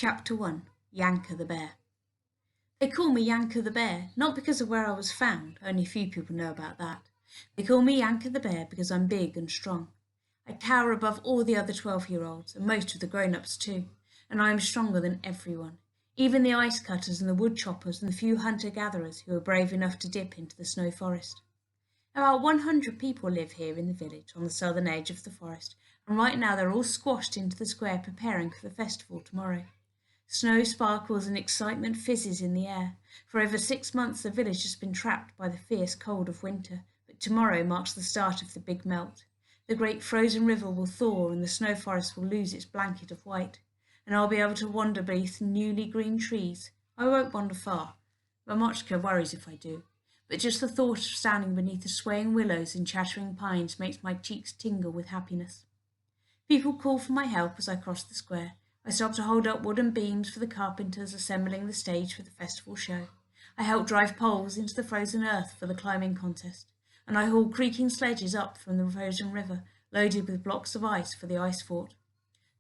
Chapter 1. Yanker the Bear. They call me Yanker the Bear, not because of where I was found, only few people know about that. They call me Yanker the Bear because I'm big and strong. I tower above all the other 12-year-olds, and most of the grown-ups too, and I am stronger than everyone, even the ice cutters and the wood choppers and the few hunter-gatherers who are brave enough to dip into the snow forest. About 100 people live here in the village on the southern edge of the forest, and right now they're all squashed into the square preparing for the festival tomorrow. Snow sparkles and excitement fizzes in the air. For over 6 months the village has been trapped by the fierce cold of winter, but tomorrow marks the start of the big melt. The great frozen river will thaw and the snow forest will lose its blanket of white, and I'll be able to wander beneath newly green trees. I won't wander far. Mamochka worries if I do, but just the thought of standing beneath the swaying willows and chattering pines makes my cheeks tingle with happiness. People call for my help as I cross the square. I stop to hold up wooden beams for the carpenters assembling the stage for the festival show. I help drive poles into the frozen earth for the climbing contest, and I haul creaking sledges up from the frozen river, loaded with blocks of ice for the ice fort.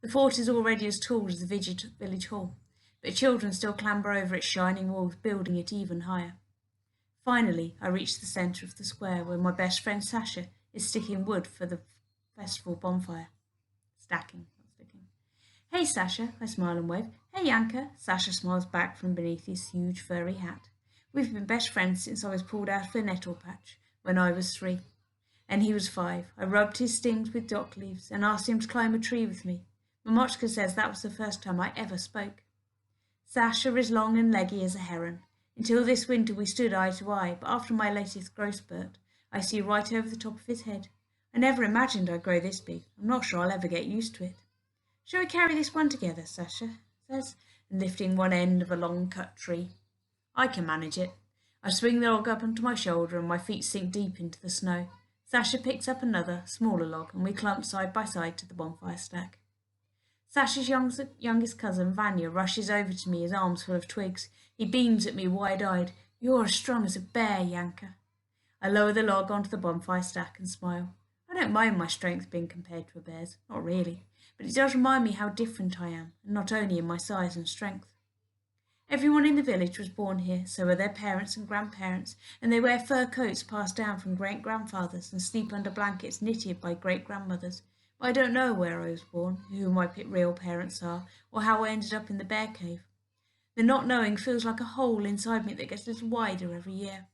The fort is already as tall as the village hall, but children still clamber over its shining walls, building it even higher. Finally, I reach the centre of the square where my best friend Sasha is sticking wood for the festival bonfire. Stacking, not sticking. Hey, Sasha, I smile and wave. Hey, Yanka, Sasha smiles back from beneath his huge furry hat. We've been best friends since I was pulled out of a nettle patch when I was 3, and he was 5. I rubbed his stings with dock leaves and asked him to climb a tree with me. Mamochka says that was the first time I ever spoke. Sasha is long and leggy as a heron. Until this winter we stood eye to eye, but after my latest growth spurt, I see right over the top of his head. I never imagined I'd grow this big. I'm not sure I'll ever get used to it. Shall we carry this one together, Sasha says, lifting one end of a long cut tree. I can manage it. I swing the log up onto my shoulder and my feet sink deep into the snow. Sasha picks up another, smaller log, and we clump side by side to the bonfire stack. Sasha's youngest cousin, Vanya, rushes over to me, his arms full of twigs. He beams at me wide-eyed. You're as strong as a bear, Yanka. I lower the log onto the bonfire stack and smile. I don't mind my strength being compared to a bear's, not really, but it does remind me how different I am, and not only in my size and strength. Everyone in the village was born here, so are their parents and grandparents, and they wear fur coats passed down from great-grandfathers and sleep under blankets knitted by great-grandmothers. But I don't know where I was born, who my real parents are, or how I ended up in the bear cave. The not knowing feels like a hole inside me that gets a little wider every year.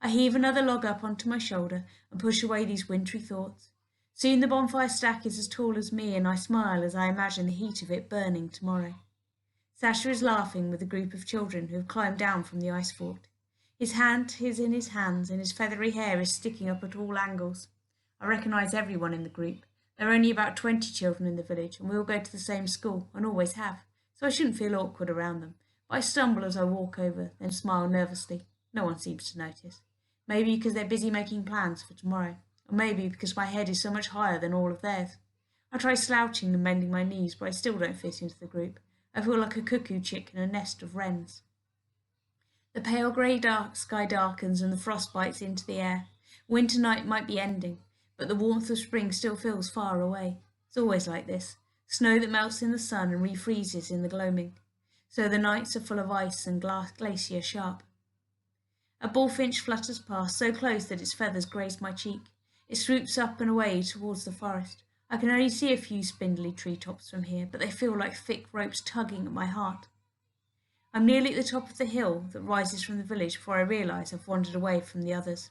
I heave another log up onto my shoulder and push away these wintry thoughts. Soon the bonfire stack is as tall as me, and I smile as I imagine the heat of it burning tomorrow. Sasha is laughing with a group of children who have climbed down from the ice fort. His hand is in his hands, and his feathery hair is sticking up at all angles. I recognise everyone in the group. There are only about 20 children in the village, and we all go to the same school, and always have, so I shouldn't feel awkward around them. But I stumble as I walk over, then smile nervously. No one seems to notice. Maybe because they're busy making plans for tomorrow, or maybe because my head is so much higher than all of theirs. I try slouching and bending my knees, but I still don't fit into the group. I feel like a cuckoo chick in a nest of wrens. The pale grey sky darkens and the frost bites into the air. Winter night might be ending, but the warmth of spring still feels far away. It's always like this. Snow that melts in the sun and refreezes in the gloaming. So the nights are full of ice and glacier sharp. A bullfinch flutters past, so close that its feathers graze my cheek. It swoops up and away towards the forest. I can only see a few spindly treetops from here, but they feel like thick ropes tugging at my heart. I'm nearly at the top of the hill that rises from the village before I realise I've wandered away from the others.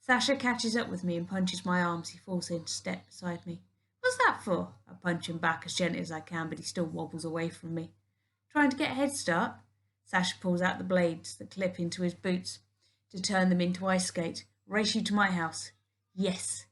Sasha catches up with me and punches my arm as he falls into step beside me. What's that for? I punch him back as gently as I can, but he still wobbles away from me. Trying to get a head start? Sasha pulls out the blades that clip into his boots to turn them into ice skate. Race you to my house. Yes.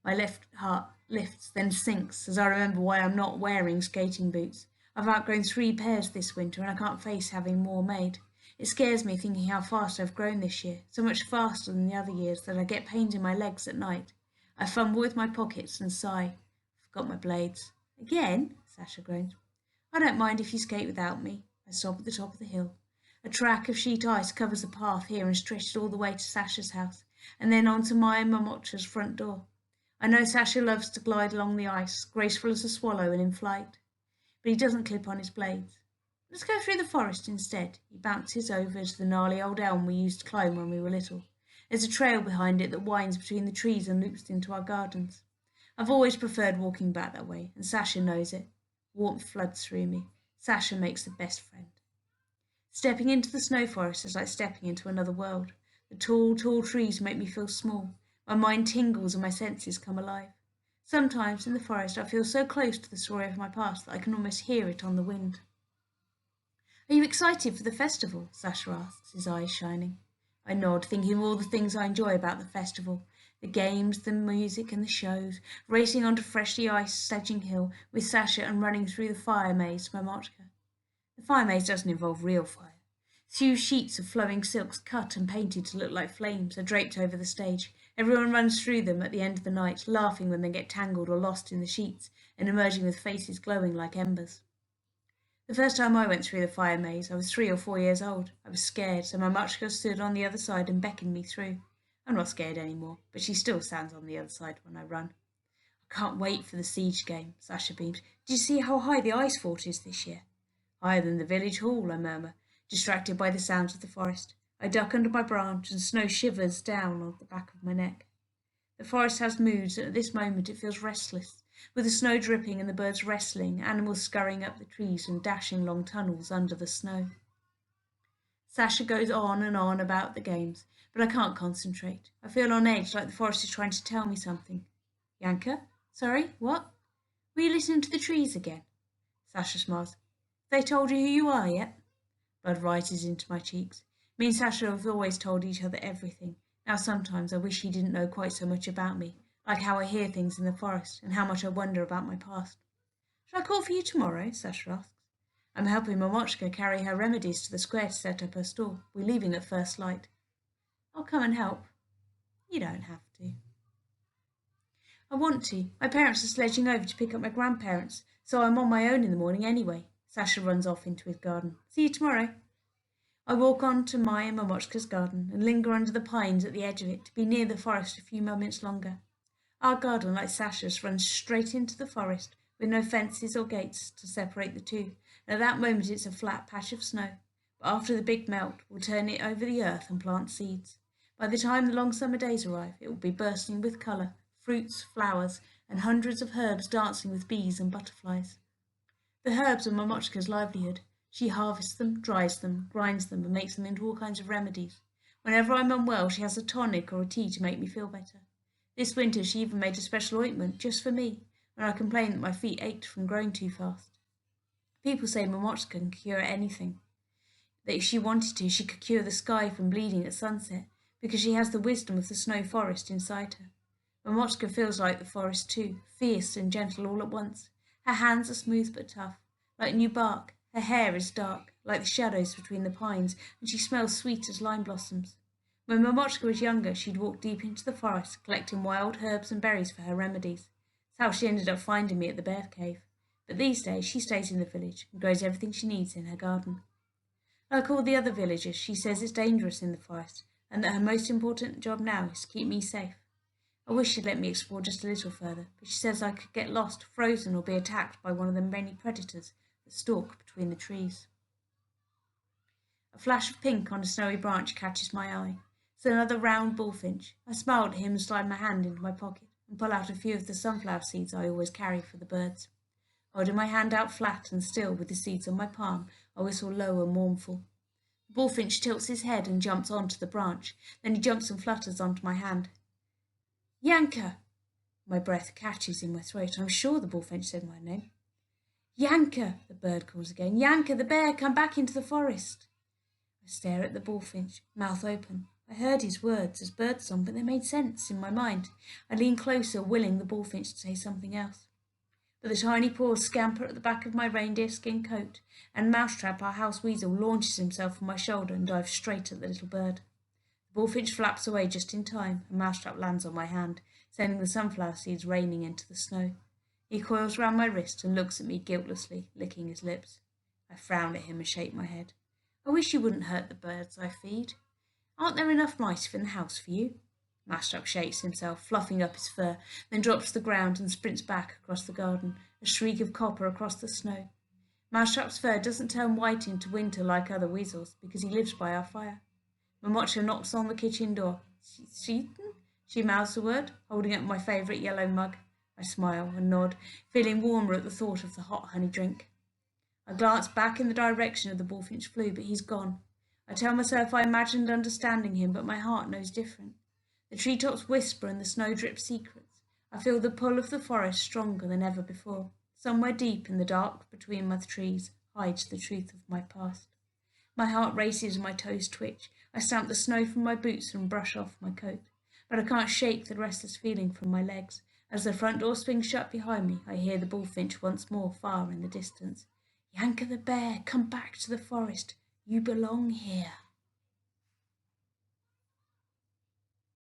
My left heart lifts, then sinks, as I remember why I'm not wearing skating boots. I've outgrown 3 pairs this winter, and I can't face having more made. It scares me thinking how fast I've grown this year, so much faster than the other years that I get pains in my legs at night. I fumble with my pockets and sigh. Forgot my blades. Again? Sasha groans. I don't mind if you skate without me. I stop at the top of the hill. A track of sheet ice covers the path here and stretches all the way to Sasha's house, and then on to my and Mamochka's front door. I know Sasha loves to glide along the ice, graceful as a swallow and in flight, but he doesn't clip on his blades. Let's go through the forest instead. He bounces over to the gnarly old elm we used to climb when we were little. There's a trail behind it that winds between the trees and loops into our gardens. I've always preferred walking back that way, and Sasha knows it. Warmth floods through me. Sasha makes the best friend. Stepping into the snow forest is like stepping into another world. The tall, tall trees make me feel small. My mind tingles and my senses come alive. Sometimes in the forest I feel so close to the story of my past that I can almost hear it on the wind. Are you excited for the festival? Sasha asks, his eyes shining. I nod, thinking of all the things I enjoy about the festival. The games, the music and the shows, racing onto freshly iced Sledging Hill with Sasha and running through the fire maze to Mamochka. The fire maze doesn't involve real fire. Huge sheets of flowing silks cut and painted to look like flames are draped over the stage. Everyone runs through them at the end of the night, laughing when they get tangled or lost in the sheets and emerging with faces glowing like embers. The first time I went through the fire maze, I was 3 or 4 years old. I was scared, so Mamochka stood on the other side and beckoned me through. I'm not scared anymore, but she still stands on the other side when I run. I can't wait for the siege game, Sasha beams. Did you see how high the ice fort is this year? Higher than the village hall, I murmur, distracted by the sounds of the forest. I duck under my branch and snow shivers down on the back of my neck. The forest has moods, and at this moment it feels restless, with the snow dripping and the birds wrestling, animals scurrying up the trees and dashing long tunnels under the snow. Sasha goes on and on about the games, but I can't concentrate. I feel on edge, like the forest is trying to tell me something. Yanka? Sorry, what? Were you listening to the trees again? Sasha smiles. Have they told you who you are yet? Blood rises into my cheeks. Me and Sasha have always told each other everything. Now sometimes I wish he didn't know quite so much about me, like how I hear things in the forest and how much I wonder about my past. Shall I call for you tomorrow? Sasha asks. I'm helping Mamochka carry her remedies to the square to set up her stall. We're leaving at first light. I'll come and help. You don't have to. I want to. My parents are sledging over to pick up my grandparents, so I'm on my own in the morning anyway. Sasha runs off into his garden. See you tomorrow. I walk on to my and Mamochka's garden and linger under the pines at the edge of it to be near the forest a few moments longer. Our garden, like Sasha's, runs straight into the forest with no fences or gates to separate the two, and at that moment it's a flat patch of snow. But after the big melt, we'll turn it over the earth and plant seeds. By the time the long summer days arrive, it will be bursting with colour, fruits, flowers, and hundreds of herbs dancing with bees and butterflies. The herbs are Mamochka's livelihood. She harvests them, dries them, grinds them, and makes them into all kinds of remedies. Whenever I'm unwell, she has a tonic or a tea to make me feel better. This winter she even made a special ointment just for me, when I complained that my feet ached from growing too fast. People say Mamochka can cure anything. That if she wanted to, she could cure the sky from bleeding at sunset, because she has the wisdom of the snow forest inside her. Mamochka feels like the forest too, fierce and gentle all at once. Her hands are smooth but tough, like new bark. Her hair is dark, like the shadows between the pines, and she smells sweet as lime blossoms. When Mamochka was younger, she'd walk deep into the forest, collecting wild herbs and berries for her remedies. That's how she ended up finding me at the bear cave. But these days, she stays in the village and grows everything she needs in her garden. Like all the other villagers, she says it's dangerous in the forest, and that her most important job now is to keep me safe. I wish she'd let me explore just a little further, but she says I could get lost, frozen, or be attacked by one of the many predators that stalk between the trees. A flash of pink on a snowy branch catches my eye. It's another round bullfinch. I smile at him and slide my hand into my pocket and pull out a few of the sunflower seeds I always carry for the birds. Holding my hand out flat and still with the seeds on my palm, I whistle low and mournful. The bullfinch tilts his head and jumps onto the branch. Then he jumps and flutters onto my hand. Yanka! My breath catches in my throat. I'm sure the bullfinch said my name. Yanka! The bird calls again. Yanka, the bear, come back into the forest. I stare at the bullfinch, mouth open. I heard his words as birdsong, but they made sense in my mind. I lean closer, willing the bullfinch to say something else. But the tiny paws scamper at the back of my reindeer skin coat, and Mousetrap, our house weasel, launches himself on my shoulder and dives straight at the little bird. The bullfinch flaps away just in time, and Mousetrap lands on my hand, sending the sunflower seeds raining into the snow. He coils round my wrist and looks at me guiltlessly, licking his lips. I frown at him and shake my head. I wish you wouldn't hurt the birds I feed. Aren't there enough mice in the house for you? Mousetrap shakes himself, fluffing up his fur, then drops to the ground and sprints back across the garden, a streak of copper across the snow. Mousetrap's fur doesn't turn white into winter like other weasels because he lives by our fire. Mamocha knocks on the kitchen door. Sheaton? She mouths the word, holding up my favourite yellow mug. I smile and nod, feeling warmer at the thought of the hot honey drink. I glance back in the direction of the bullfinch flew, but he's gone. I tell myself I imagined understanding him, but my heart knows different. The treetops whisper and the snow drips secrets. I feel the pull of the forest stronger than ever before. Somewhere deep in the dark between my trees hides the truth of my past. My heart races and my toes twitch. I stamp the snow from my boots and brush off my coat. But I can't shake the restless feeling from my legs. As the front door swings shut behind me, I hear the bullfinch once more far in the distance. Yanker the bear, come back to the forest. You belong here.